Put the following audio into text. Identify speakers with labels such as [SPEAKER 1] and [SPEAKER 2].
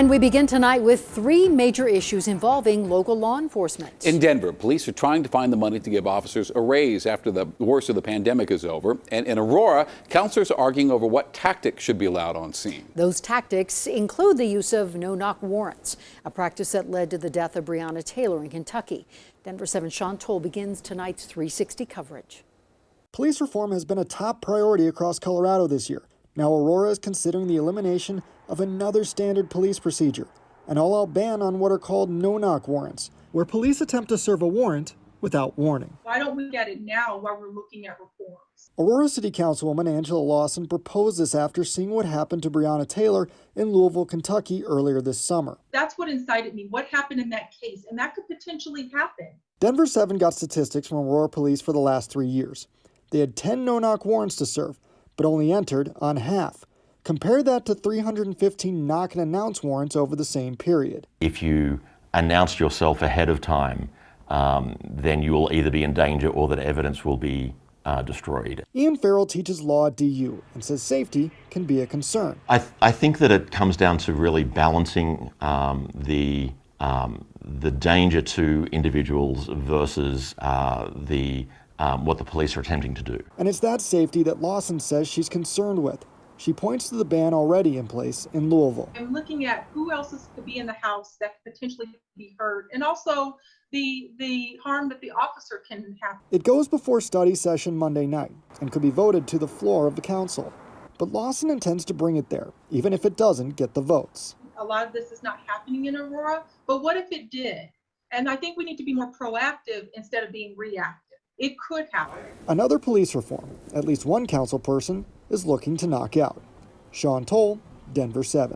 [SPEAKER 1] And we begin tonight with three major issues involving local law enforcement.
[SPEAKER 2] In Denver, police are trying to find the money to give officers a raise after the worst of the pandemic is over. And in Aurora, counselors are arguing over what tactics should be allowed on scene.
[SPEAKER 1] Those tactics include the use of no-knock warrants, a practice that led to the death of Breonna Taylor in Kentucky. Denver 7's Sean Toll begins tonight's 360 coverage.
[SPEAKER 3] Police reform has been a top priority across Colorado this year. Now Aurora is considering the elimination of another standard police procedure, an all-out ban on what are called no-knock warrants, where police attempt to serve a warrant without warning.
[SPEAKER 4] Why don't we get it now while we're looking at reforms?
[SPEAKER 3] Aurora City Councilwoman Angela Lawson proposed this after seeing what happened to Breonna Taylor in Louisville, Kentucky earlier this summer.
[SPEAKER 4] That's what incited me. What happened in that case? And that could potentially happen.
[SPEAKER 3] Denver 7 got statistics from Aurora Police for the last 3 years. They had 10 no-knock warrants to serve, but only entered on half. Compare that to 315 knock and announce warrants over the same period.
[SPEAKER 5] If you announced yourself ahead of time, then you will either be in danger or that evidence will be destroyed.
[SPEAKER 3] Ian Farrell teaches law at DU and says safety can be a concern.
[SPEAKER 5] I think that it comes down to really balancing the danger to individuals versus what the police are attempting to do.
[SPEAKER 3] And it's that safety that Lawson says she's concerned with. She points to the ban already in place in Louisville.
[SPEAKER 4] I'm looking at who else could be in the house that could potentially be hurt, and also the harm that the officer can have.
[SPEAKER 3] It goes before study session Monday night and could be voted to the floor of the council. But Lawson intends to bring it there, even if it doesn't get the votes.
[SPEAKER 4] A lot of this is not happening in Aurora, but what if it did? And I think we need to be more proactive instead of being reactive. It could happen.
[SPEAKER 3] Another police reform, at least one council person is looking to knock out. Sean Toll, Denver 7.